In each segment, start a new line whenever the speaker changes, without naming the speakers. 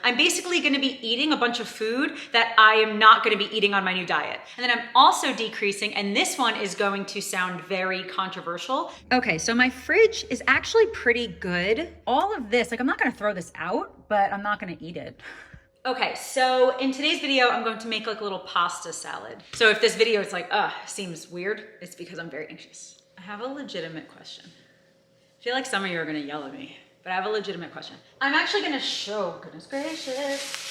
I'm basically gonna be eating a bunch of food that I am not gonna be eating on my new diet. And then I'm also decreasing, and this one is going to sound very controversial. Okay, so my fridge is actually pretty good. All of this, like I'm not gonna throw this out, but I'm not gonna eat it. Okay, so in today's video, I'm going to make like a little pasta salad. So if this video is like, seems weird, it's because I'm very anxious. I have a legitimate question. I feel like some of you are gonna yell at me, but I have a legitimate question. I'm actually gonna show, goodness gracious.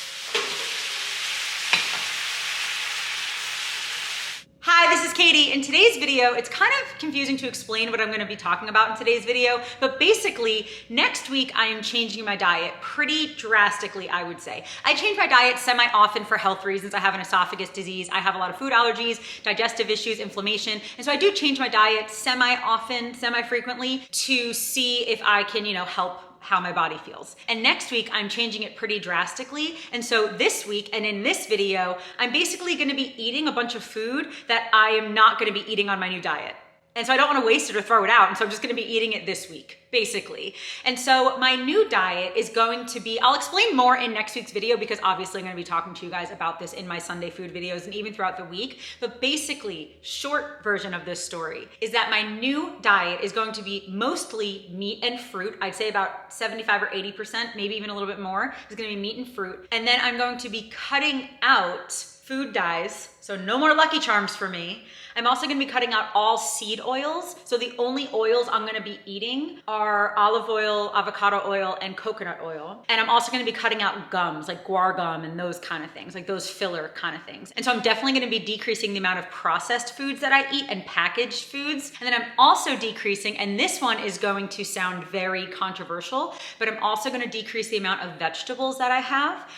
Hi, this is Katie. In today's video, it's kind of confusing to explain what I'm gonna be talking about in today's video, but basically, next week I am changing my diet pretty drastically, I would say. I change my diet semi-often for health reasons. I have an esophagus disease, I have a lot of food allergies, digestive issues, inflammation, and so I do change my diet semi-often, semi-frequently to see if I can, help how my body feels. And next week, I'm changing it pretty drastically. And so this week, and in this video, I'm basically gonna be eating a bunch of food that I am not gonna be eating on my new diet. And so I don't wanna waste it or throw it out. And so I'm just gonna be eating it this week, basically. And so my new diet is going to be, I'll explain more in next week's video because obviously I'm gonna be talking to you guys about this in my Sunday food videos and even throughout the week. But basically, short version of this story is that my new diet is going to be mostly meat and fruit. I'd say about 75 or 80%, maybe even a little bit more, is gonna be meat and fruit. And then I'm going to be cutting out food dyes, so no more Lucky Charms for me. I'm also gonna be cutting out all seed oils. So the only oils I'm gonna be eating are olive oil, avocado oil, and coconut oil. And I'm also gonna be cutting out gums, like guar gum and those kind of things, like those filler kind of things. And so I'm definitely gonna be decreasing the amount of processed foods that I eat and packaged foods. And then I'm also decreasing, and this one is going to sound very controversial, but I'm also gonna decrease the amount of vegetables that I have.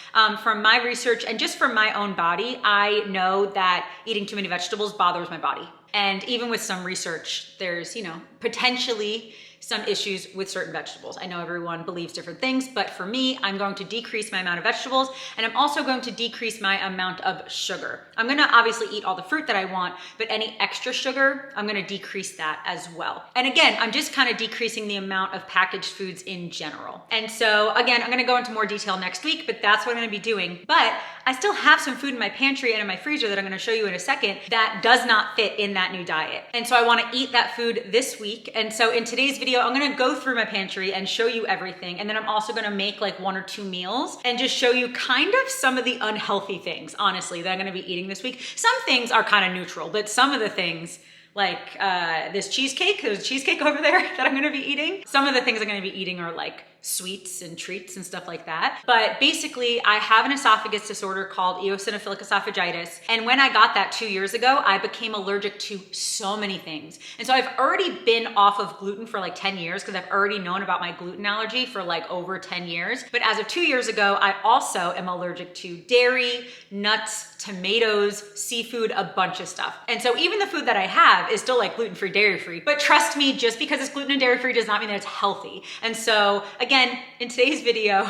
From my research and just from my own body, I know that eating too many vegetables bothers my body. And even with some research, there's, potentially some issues with certain vegetables. I know everyone believes different things, but for me, I'm going to decrease my amount of vegetables, and I'm also going to decrease my amount of sugar. I'm gonna obviously eat all the fruit that I want, but any extra sugar, I'm gonna decrease that as well. And again, I'm just kind of decreasing the amount of packaged foods in general. And so again, I'm gonna go into more detail next week, but that's what I'm gonna be doing. But I still have some food in my pantry and in my freezer that I'm gonna show you in a second that does not fit in that new diet. And so I wanna eat that food this week. And so in today's video, I'm gonna go through my pantry and show you everything. And then I'm also gonna make like 1 or 2 meals and just show you kind of some of the unhealthy things, honestly, that I'm gonna be eating this week. Some things are kind of neutral, but some of the things, like there's a cheesecake over there that I'm gonna be eating. Some of the things I'm gonna be eating are like sweets and treats and stuff like that. But basically, I have an esophagus disorder called eosinophilic esophagitis. And when I got that 2 years ago, I became allergic to so many things. And so I've already been off of gluten for like 10 years because I've already known about my gluten allergy for like over 10 years. But as of 2 years ago, I also am allergic to dairy, nuts, tomatoes, seafood, a bunch of stuff. And so even the food that I have is still like gluten-free, dairy-free. But trust me, just because it's gluten and dairy-free does not mean that it's healthy. And so again, in today's video,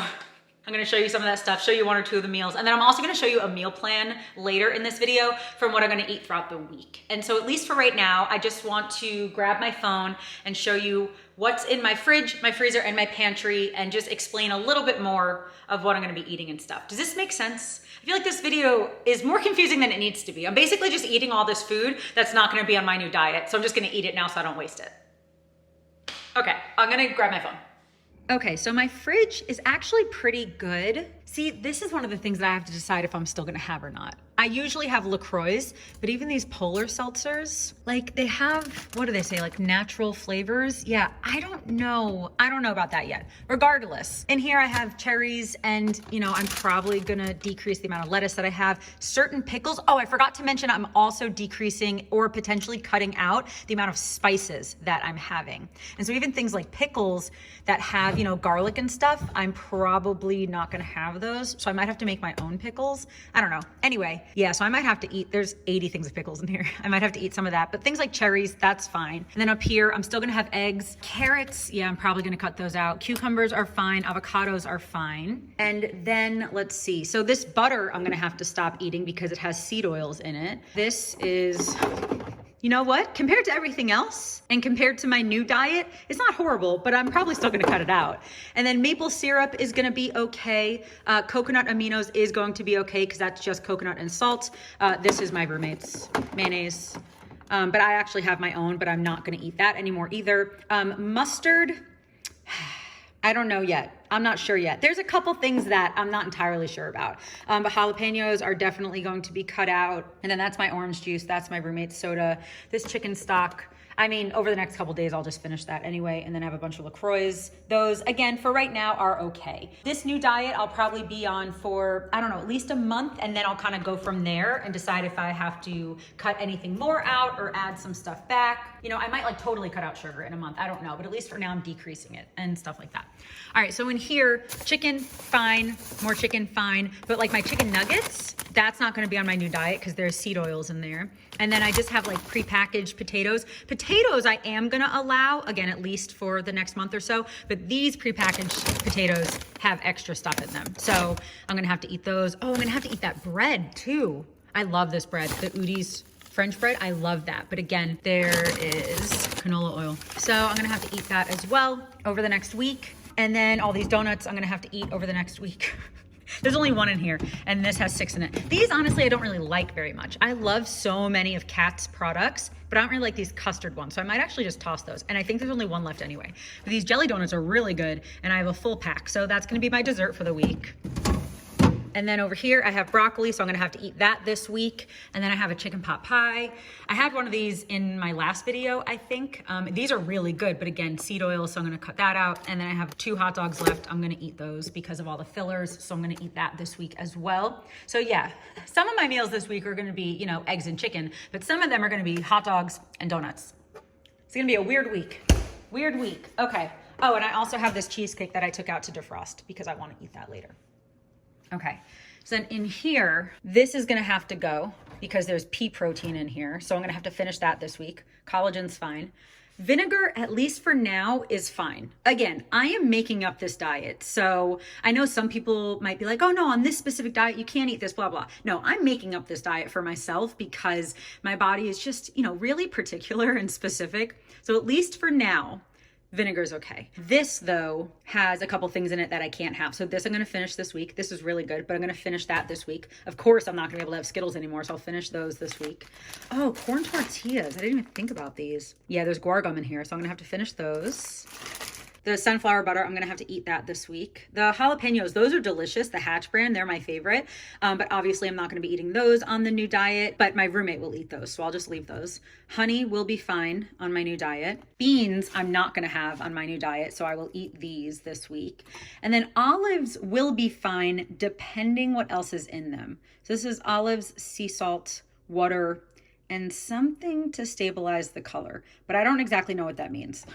I'm gonna show you some of that stuff, show you 1 or 2 of the meals, and then I'm also gonna show you a meal plan later in this video from what I'm gonna eat throughout the week. And so at least for right now, I just want to grab my phone and show you what's in my fridge, my freezer, and my pantry, and just explain a little bit more of what I'm gonna be eating and stuff. Does this make sense? I feel like this video is more confusing than it needs to be. I'm basically just eating all this food that's not gonna be on my new diet, so I'm just gonna eat it now so I don't waste it. Okay, I'm gonna grab my phone. Okay, so my fridge is actually pretty good. See, this is one of the things that I have to decide if I'm still gonna have or not. I usually have LaCroix, but even these polar seltzers, like they have, what do they say, like natural flavors? Yeah, I don't know about that yet. Regardless, in here I have cherries and I'm probably gonna decrease the amount of lettuce that I have. Certain pickles, oh, I forgot to mention I'm also decreasing or potentially cutting out the amount of spices that I'm having. And so even things like pickles that have, garlic and stuff, I'm probably not gonna have those. So I might have to make my own pickles. I don't know. Anyway, yeah, so I might have to eat, there's 80 things of pickles in here. I might have to eat some of that, but things like cherries, that's fine. And then up here, I'm still gonna have eggs. Carrots, yeah, I'm probably gonna cut those out. Cucumbers are fine, avocados are fine. And then let's see, so this butter I'm gonna have to stop eating because it has seed oils in it. This is you know what? Compared to everything else and compared to my new diet, it's not horrible, but I'm probably still gonna cut it out. And then maple syrup is gonna be okay. Coconut aminos is going to be okay because that's just coconut and salt. This is my roommate's mayonnaise. But I actually have my own, but I'm not gonna eat that anymore either. Mustard, I don't know yet. I'm not sure yet. There's a couple things that I'm not entirely sure about. But jalapenos are definitely going to be cut out. And then that's my orange juice. That's my roommate's soda. This chicken stock. I mean, over the next couple days, I'll just finish that anyway, and then have a bunch of LaCroix. Those, again, for right now are okay. This new diet I'll probably be on for, I don't know, at least a month, and then I'll kind of go from there and decide if I have to cut anything more out or add some stuff back. You know, I might like totally cut out sugar in a month. I don't know, but at least for now I'm decreasing it and stuff like that. All right, so in here, chicken, fine. More chicken, fine. But like my chicken nuggets, that's not gonna be on my new diet because there's seed oils in there. And then I just have like prepackaged potatoes. Potatoes I am gonna allow, again, at least for the next month or so, but these prepackaged potatoes have extra stuff in them. So I'm gonna have to eat those. Oh, I'm gonna have to eat that bread too. I love this bread, the Udi's French bread, I love that. But again, there is canola oil. So I'm gonna have to eat that as well over the next week. And then all these donuts I'm gonna have to eat over the next week. There's only one in here, and this has 6 in it. These, honestly, I don't really like very much. I love so many of Kat's products, but I don't really like these custard ones, so I might actually just toss those. And I think there's only one left anyway. But these jelly donuts are really good, and I have a full pack, so that's gonna be my dessert for the week. And then over here, I have broccoli, so I'm gonna have to eat that this week. And then I have a chicken pot pie. I had one of these in my last video, I think. These are really good, but again, seed oil, so I'm gonna cut that out. And then I have 2 hot dogs left. I'm gonna eat those because of all the fillers, so I'm gonna eat that this week as well. So yeah, some of my meals this week are gonna be, you know, eggs and chicken, but some of them are gonna be hot dogs and donuts. It's gonna be a weird week. Weird week, okay. Oh, and I also have this cheesecake that I took out to defrost because I wanna eat that later. Okay, so then in here, this is gonna have to go because there's pea protein in here. So I'm gonna have to finish that this week. Collagen's fine. Vinegar, at least for now, is fine. Again, I am making up this diet. So I know some people might be like, oh no, on this specific diet, you can't eat this, blah, blah. No, I'm making up this diet for myself because my body is just, you know, really particular and specific. So at least for now, vinegar's okay. This though has a couple things in it that I can't have. So this I'm gonna finish this week. This is really good, but I'm gonna finish that this week. Of course, I'm not gonna be able to have Skittles anymore, so I'll finish those this week. Oh, corn tortillas. I didn't even think about these. Yeah, there's guar gum in here, so I'm gonna have to finish those. The sunflower butter, I'm gonna have to eat that this week. The jalapenos, those are delicious. The Hatch brand, they're my favorite. But obviously I'm not gonna be eating those on the new diet, but my roommate will eat those, so I'll just leave those. Honey will be fine on my new diet. Beans, I'm not gonna have on my new diet, so I will eat these this week. And then olives will be fine depending what else is in them. So this is olives, sea salt, water, and something to stabilize the color, but I don't exactly know what that means.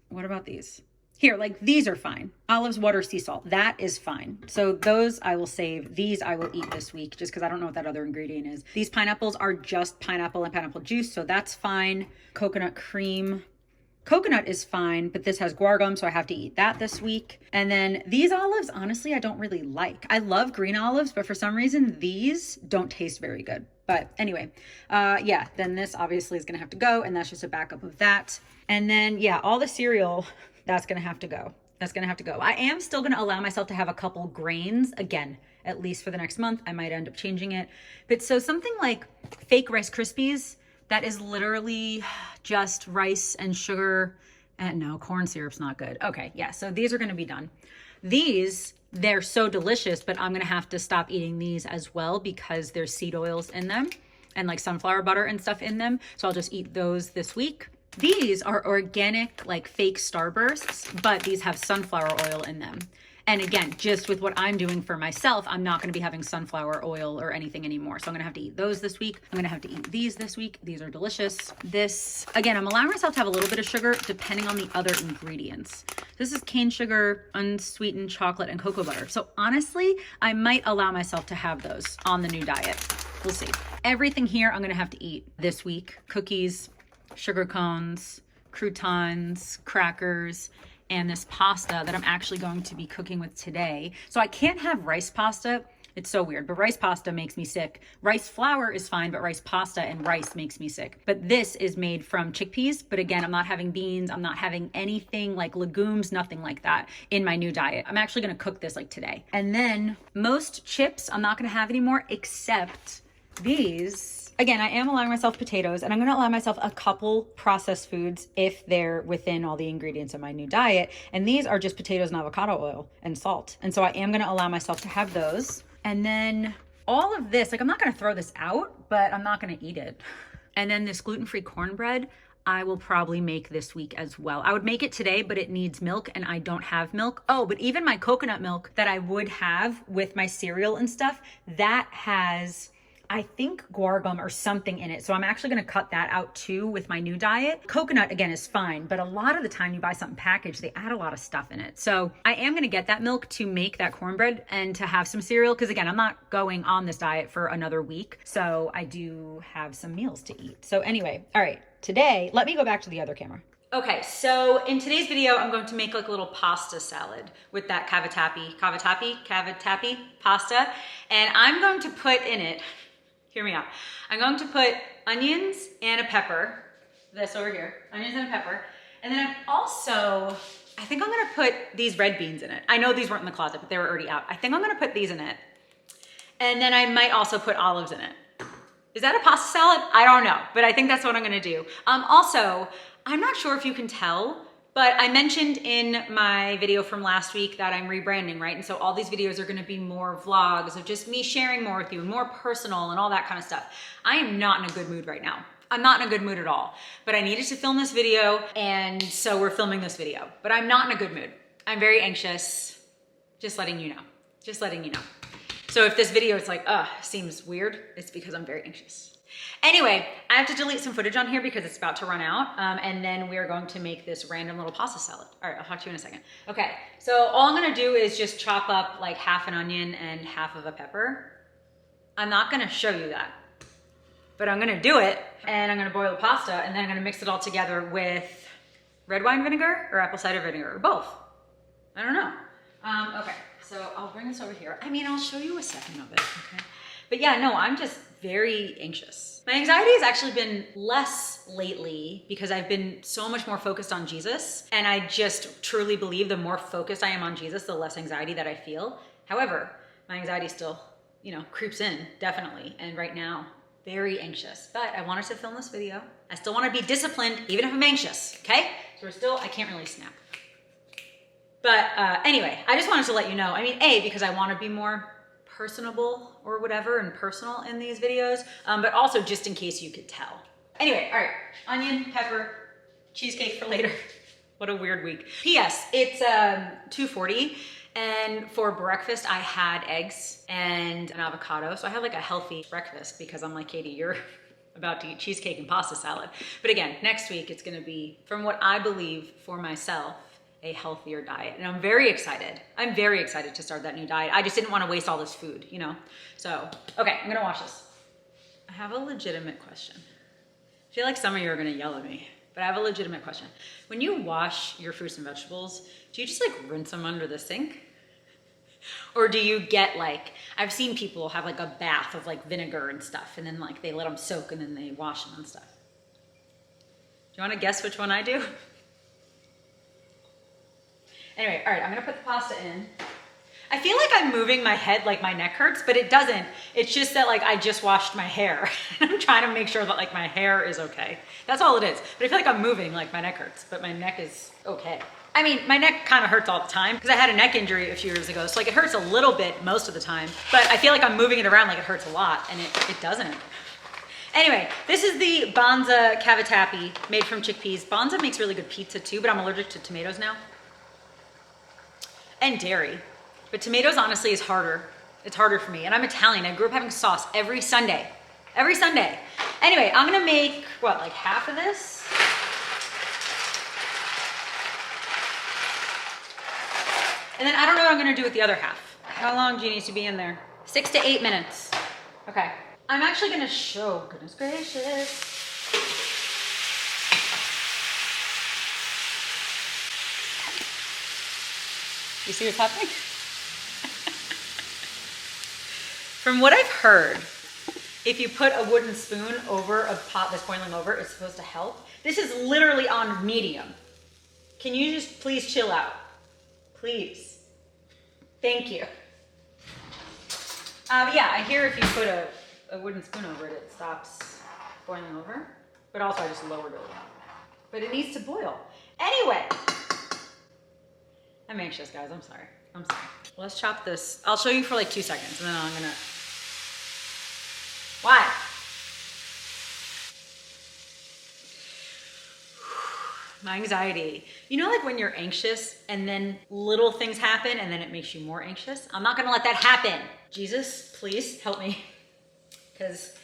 What about these? Here, like these are fine. Olives, water, sea salt, that is fine. So those I will save. These I will eat this week just because I don't know what that other ingredient is. These pineapples are just pineapple and pineapple juice, so that's fine. Coconut cream. Coconut is fine, but this has guar gum, so I have to eat that this week. And then these olives, honestly, I don't really like. I love green olives, but for some reason, these don't taste very good. But anyway, yeah, then this obviously is gonna have to go, and that's just a backup of that. And then, yeah, all the cereal, that's gonna have to go. That's gonna have to go. I am still gonna allow myself to have a couple grains, again, at least for the next month. I might end up changing it. But so something like fake Rice Krispies, that is literally just rice and sugar. And no, corn syrup's not good. Okay, yeah, so these are gonna be done. These, they're so delicious, but I'm gonna have to stop eating these as well because there's seed oils in them and like sunflower butter and stuff in them. So I'll just eat those this week. These are organic, like fake Starbursts, but these have sunflower oil in them. And again, just with what I'm doing for myself, I'm not gonna be having sunflower oil or anything anymore. So I'm gonna have to eat those this week. I'm gonna have to eat these this week. These are delicious. This, again, I'm allowing myself to have a little bit of sugar depending on the other ingredients. This is cane sugar, unsweetened chocolate, and cocoa butter. So honestly, I might allow myself to have those on the new diet. We'll see. Everything here I'm gonna have to eat this week. Cookies, sugar cones, croutons, crackers, and this pasta that I'm actually going to be cooking with today. So I can't have rice pasta It's so weird. But rice pasta makes me sick. Rice flour is fine, but rice pasta and rice makes me sick. But this is made from chickpeas. But again, I'm not having beans. I'm not having anything like legumes, nothing like that in my new diet. I'm actually going to cook this like today. And then most chips I'm not going to have anymore except these. Again, I am allowing myself potatoes, and I'm going to allow myself a couple processed foods if they're within all the ingredients of my new diet. And these are just potatoes and avocado oil and salt. And so I am going to allow myself to have those. And then all of this, like I'm not going to throw this out, but I'm not going to eat it. And then this gluten-free cornbread, I will probably make this week as well. I would make it today, but it needs milk and I don't have milk. Oh, but even my coconut milk that I would have with my cereal and stuff, that has, I think, guar gum or something in it. So I'm actually going to cut that out too with my new diet. Coconut, again, is fine, but a lot of the time you buy something packaged, they add a lot of stuff in it. So I am going to get that milk to make that cornbread and to have some cereal. Because again, I'm not going on this diet for another week. So I do have some meals to eat. So anyway, all right, today, let me go back to the other camera. Okay, so in today's video, I'm going to make like a little pasta salad with that cavatappi pasta. And I'm going to put in it, hear me out. I'm going to put onions and a pepper, this over here, onions and a pepper. And then I think I'm gonna put these red beans in it. I know these weren't in the closet, but they were already out. I think I'm gonna put these in it. And then I might also put olives in it. Is that a pasta salad? I don't know, but I think that's what I'm gonna do. Also, I'm not sure if you can tell, but I mentioned in my video from last week that I'm rebranding, right? And so all these videos are gonna be more vlogs of just me sharing more with you and more personal and all that kind of stuff. I am not in a good mood right now. I'm not in a good mood at all, but I needed to film this video, and so we're filming this video, but I'm not in a good mood. I'm very anxious, just letting you know, just letting you know. So if this video is like, seems weird, it's because I'm very anxious. Anyway, I have to delete some footage on here because it's about to run out, and then we're going to make this random little pasta salad. All right, I'll talk to you in a second. Okay, so all I'm gonna do is just chop up like half an onion and half of a pepper. I'm not gonna show you that, but I'm gonna do it, and I'm gonna boil the pasta, and then I'm gonna mix it all together with red wine vinegar or apple cider vinegar, or both. I don't know. Okay, so I'll bring this over here. I mean, I'll show you a second of it, okay? But yeah, no, I'm just very anxious. My anxiety has actually been less lately because I've been so much more focused on Jesus. And I just truly believe the more focused I am on Jesus, the less anxiety that I feel. However, my anxiety still, creeps in, definitely. And right now, very anxious. But I wanted to film this video. I still want to be disciplined, even if I'm anxious, okay? So I can't really snap. But anyway, I just wanted to let you know. I mean, because I want to be more personable or whatever and personal in these videos, but also just in case you could tell. Anyway, all right, onion, pepper, cheesecake for later. What a weird week. P.S. It's 2:40, and for breakfast I had eggs and an avocado, so I had like a healthy breakfast because I'm like, Katie, you're about to eat cheesecake and pasta salad. But again, next week it's gonna be, from what I believe for myself, a healthier diet. And I'm very excited. I'm very excited to start that new diet. I just didn't want to waste all this food, So, okay, I'm gonna wash this. I have a legitimate question. I feel like some of you are gonna yell at me, but I have a legitimate question. When you wash your fruits and vegetables, do you just like rinse them under the sink? Or do you get I've seen people have like a bath of like vinegar and stuff, and then like they let them soak and then they wash them and stuff. Do you wanna guess which one I do? Anyway, all right, I'm gonna put the pasta in. I feel like I'm moving my head like my neck hurts, but it doesn't. It's just that like I just washed my hair. I'm trying to make sure that like my hair is okay. That's all it is. But I feel like I'm moving like my neck hurts, but my neck is okay. I mean, my neck kind of hurts all the time because I had a neck injury a few years ago. So like it hurts a little bit most of the time, but I feel like I'm moving it around like it hurts a lot, and it doesn't. Anyway, this is the Banza cavatappi made from chickpeas. Banza makes really good pizza too, but I'm allergic to tomatoes now. And dairy. But tomatoes honestly is harder. It's harder for me. And I'm Italian. I grew up having sauce every Sunday. Every Sunday. Anyway, I'm gonna make, like half of this? And then I don't know what I'm gonna do with the other half. How long do you need to be in there? 6 to 8 minutes. Okay. I'm actually gonna show, goodness gracious. You see what's happening? From what I've heard, if you put a wooden spoon over a pot that's boiling over, it's supposed to help. This is literally on medium. Can you just please chill out? Please. Thank you. Yeah, I hear if you put a wooden spoon over it, it stops boiling over. But also I just lowered it. But it needs to boil. Anyway. I'm anxious, guys. I'm sorry. Let's chop this. I'll show you for like 2 seconds and then I'm gonna... Why? My anxiety. You know, like when you're anxious and then little things happen and then it makes you more anxious? I'm not gonna let that happen. Jesus, please help me. Because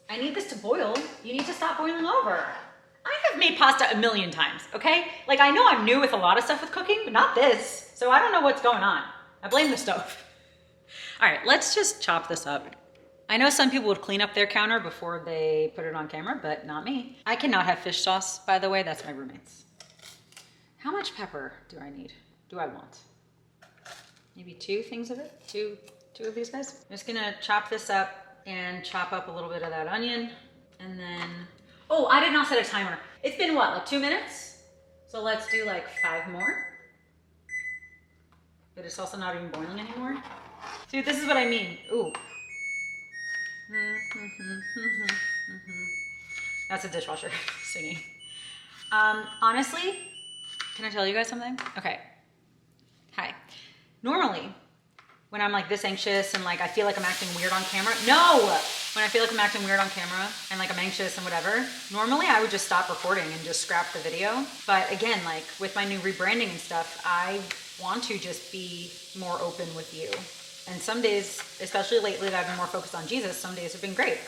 I need this to boil. You need to stop boiling over. I have made pasta 1,000,000 times, okay? Like I know I'm new with a lot of stuff with cooking, but not this. So I don't know what's going on. I blame the stove. All right, let's just chop this up. I know some people would clean up their counter before they put it on camera, but not me. I cannot have fish sauce, by the way. That's my roommate's. How much pepper do I need? Do I want? Maybe 2 things of it? Two of these guys? I'm just gonna chop this up and chop up a little bit of that onion. And then, oh, I did not set a timer. It's been what, like 2 minutes? So let's do like 5 more. But it's also not even boiling anymore. See, this is what I mean. Ooh. That's a dishwasher singing. Honestly, can I tell you guys something? Okay. Hi. Normally, when I'm like this anxious and like I feel like I'm acting weird on camera. No! When I feel like I'm acting weird on camera and like I'm anxious and whatever, normally I would just stop recording and just scrap the video. But again, like with my new rebranding and stuff, I want to just be more open with you. And some days, especially lately that I've been more focused on Jesus, some days have been great.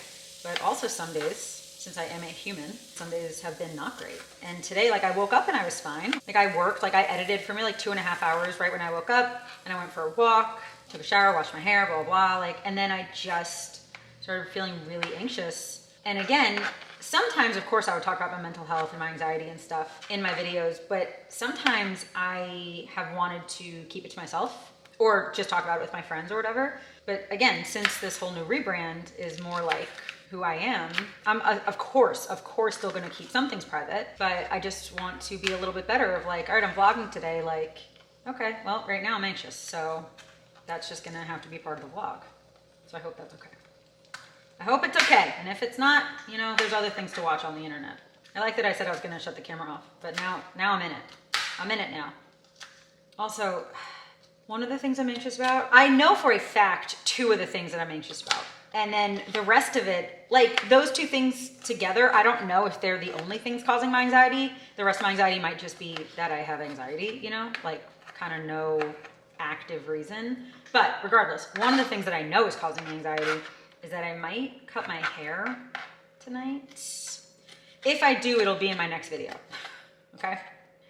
But also some days, since I am a human, some days have been not great. And today, like I woke up and I was fine. Like I worked, like I edited for me like 2.5 hours right when I woke up. And I went for a walk, took a shower, washed my hair, blah, blah, blah. Like, and then I just started feeling really anxious. And again, sometimes, of course, I would talk about my mental health and my anxiety and stuff in my videos. But sometimes I have wanted to keep it to myself, or just talk about it with my friends or whatever. But again, since this whole new rebrand is more like who I am, I'm of course still gonna keep some things private, but I just want to be a little bit better of like, all right, I'm vlogging today, like, okay, well, right now I'm anxious, so that's just gonna have to be part of the vlog. So I hope that's okay. I hope it's okay, and if it's not, you know, there's other things to watch on the internet. I like that I said I was gonna shut the camera off, but now I'm in it. I'm in it now. Also, one of the things I'm anxious about, I know for a fact 2 of the things that I'm anxious about. And then the rest of it, like those 2 things together, I don't know if they're the only things causing my anxiety. The rest of my anxiety might just be that I have anxiety, you know, like kind of no active reason. But regardless, one of the things that I know is causing me anxiety is that I might cut my hair tonight. If I do, it'll be in my next video, okay?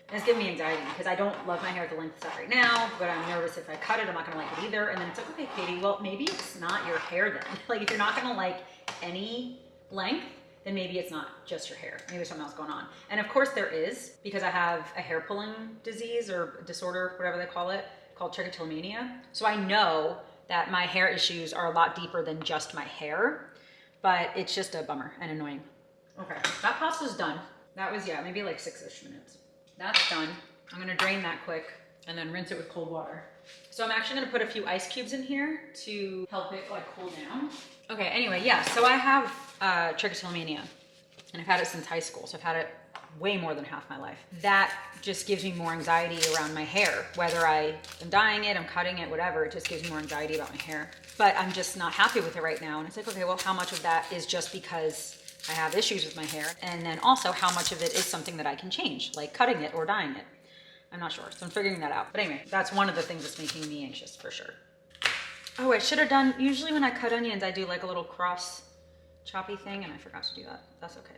And it's giving me anxiety because I don't love my hair at the length it's at right now, but I'm nervous if I cut it, I'm not gonna like it either. And then it's like, okay, Katie, well, maybe it's not your hair then. Like if you're not gonna like any length, then maybe it's not just your hair. Maybe there's something else going on. And of course there is, because I have a hair pulling disease or disorder, whatever they call it, called trichotillomania. So I know that my hair issues are a lot deeper than just my hair, but it's just a bummer and annoying. Okay, that pasta's done. That was, yeah, maybe like 6-ish minutes. That's done. I'm gonna drain that quick and then rinse it with cold water. So I'm actually gonna put a few ice cubes in here to help it like cool down. Okay, anyway, yeah, so I have trichotillomania and I've had it since high school. So I've had it way more than half my life. That just gives me more anxiety around my hair. Whether I am dyeing it, I'm cutting it, whatever, it just gives me more anxiety about my hair. But I'm just not happy with it right now. And it's like, okay, well, how much of that is just because I have issues with my hair? And then also how much of it is something that I can change, like cutting it or dyeing it? I'm not sure, so I'm figuring that out. But anyway, that's one of the things that's making me anxious for sure. Oh, I should have done, usually when I cut onions, I do like a little cross choppy thing and I forgot to do that. That's okay.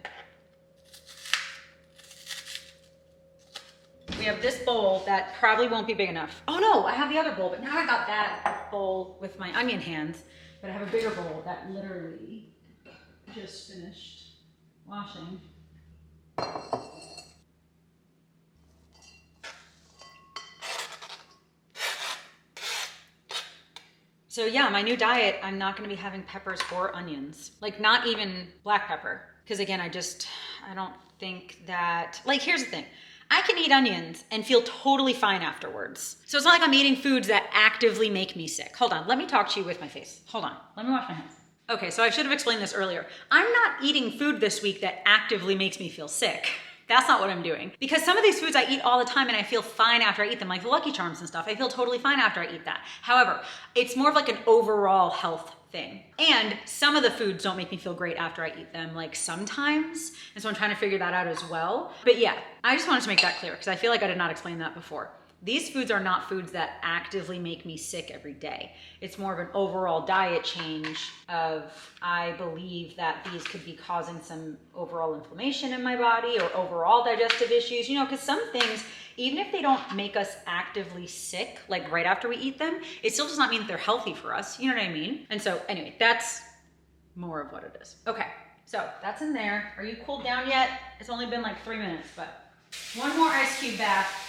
We have this bowl that probably won't be big enough. Oh no, I have the other bowl, but now I got that bowl with my onion hands, but I have a bigger bowl that literally just finished washing. So yeah, my new diet, I'm not gonna be having peppers or onions. Like not even black pepper. Because again, I don't think that, like here's the thing. I can eat onions and feel totally fine afterwards. So it's not like I'm eating foods that actively make me sick. Hold on, let me talk to you with my face. Hold on, let me wash my hands. Okay, so I should have explained this earlier. I'm not eating food this week that actively makes me feel sick. That's not what I'm doing. Because some of these foods I eat all the time and I feel fine after I eat them, like the Lucky Charms and stuff. I feel totally fine after I eat that. However, it's more of like an overall health thing. And some of the foods don't make me feel great after I eat them, like sometimes. And so I'm trying to figure that out as well. But yeah, I just wanted to make that clear because I feel like I did not explain that before. These foods are not foods that actively make me sick every day. It's more of an overall diet change of, I believe that these could be causing some overall inflammation in my body or overall digestive issues, you know, because some things, even if they don't make us actively sick, like right after we eat them, it still does not mean that they're healthy for us. You know what I mean? And so anyway, that's more of what it is. Okay, so that's in there. Are you cooled down yet? It's only been like 3 minutes, but one more ice cube bath.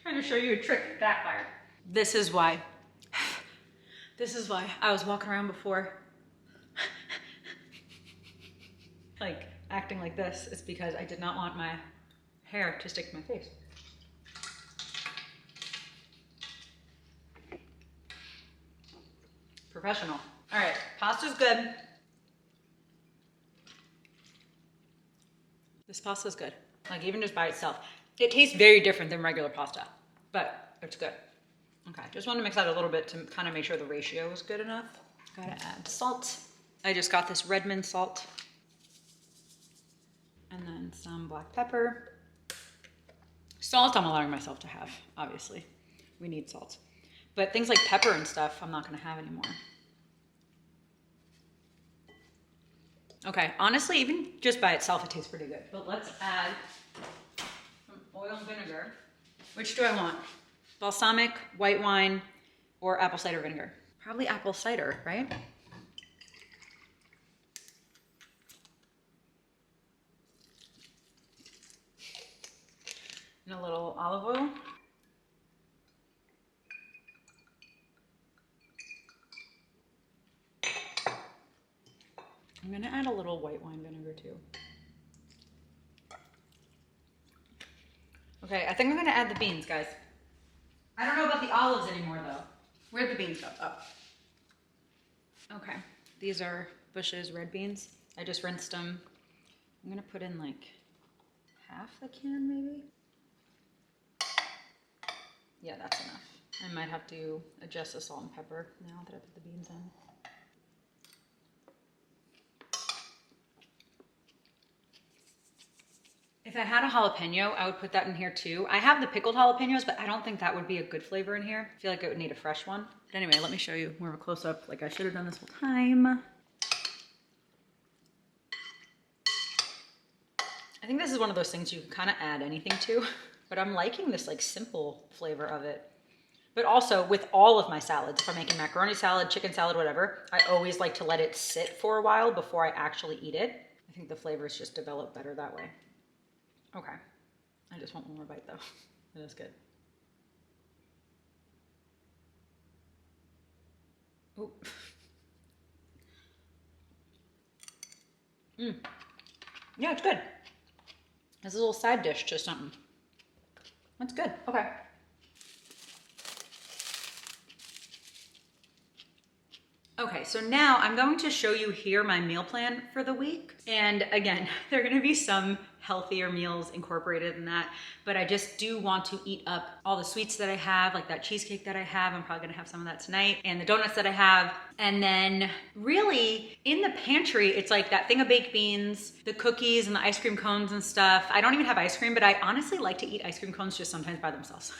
Trying to show you a trick that backfired. This is why I was walking around before like acting like this. It's because I did not want my hair to stick to my face. Professional. All right, pasta's good. This pasta's good. Like even just by itself. It tastes very different than regular pasta, but it's good. Okay, just want to mix that a little bit to kind of make sure the ratio is good enough. Gotta add salt. I just got this Redmond salt. And then some black pepper. Salt I'm allowing myself to have, obviously. We need salt. But things like pepper and stuff, I'm not gonna have anymore. Okay, honestly, even just by itself, it tastes pretty good. But let's add oil and vinegar. Which do I want? Balsamic, white wine, or apple cider vinegar? Probably apple cider, right? And a little olive oil. I'm gonna add a little white wine vinegar too. Okay, I think I'm gonna add the beans, guys. I don't know about the olives anymore though. Where'd the beans go? Oh. Okay, these are Bush's red beans. I just rinsed them. I'm gonna put in like half the can maybe. Yeah, that's enough. I might have to adjust the salt and pepper now that I put the beans in. If I had a jalapeno, I would put that in here too. I have the pickled jalapenos, but I don't think that would be a good flavor in here. I feel like it would need a fresh one. But anyway, let me show you more of a close-up like I should have done this whole time. I think this is one of those things you can kind of add anything to, but I'm liking this like simple flavor of it. But also with all of my salads, if I'm making macaroni salad, chicken salad, whatever, I always like to let it sit for a while before I actually eat it. I think the flavors just develop better that way. Okay, I just want one more bite though. That is good. Ooh. Yeah, it's good. It's a little side dish to something. That's good, okay. Okay, so now I'm going to show you here my meal plan for the week. And again, there are gonna be some healthier meals incorporated in that, but I just do want to eat up all the sweets that I have, like that cheesecake that I have. I'm probably gonna have some of that tonight, and the donuts that I have. And then really in the pantry, it's like that thing of baked beans, the cookies and the ice cream cones and stuff. I don't even have ice cream, but I honestly like to eat ice cream cones just sometimes by themselves.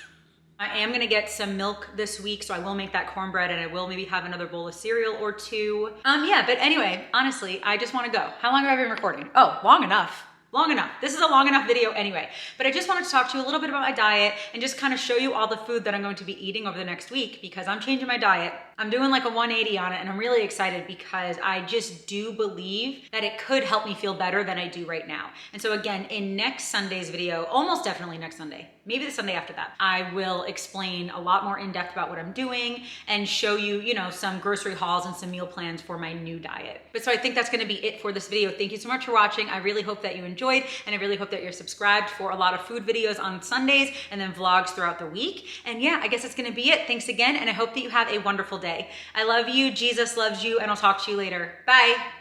I am gonna get some milk this week, so I will make that cornbread and I will maybe have another bowl of cereal or two. Yeah, but anyway, honestly, I just wanna go. How long have I been recording? Oh, long enough. long enough. This is a long enough video anyway, but I just wanted to talk to you a little bit about my diet and just kind of show you all the food that I'm going to be eating over the next week because I'm changing my diet. I'm doing like a 180 on it and I'm really excited because I just do believe that it could help me feel better than I do right now. And so again, in next Sunday's video, almost definitely next Sunday, maybe the Sunday after that, I will explain a lot more in depth about what I'm doing and show you, some grocery hauls and some meal plans for my new diet. But so I think that's gonna be it for this video. Thank you so much for watching. I really hope that you enjoyed and I really hope that you're subscribed for a lot of food videos on Sundays and then vlogs throughout the week. And yeah, I guess that's gonna be it. Thanks again and I hope that you have a wonderful day. I love you, Jesus loves you, and I'll talk to you later. Bye.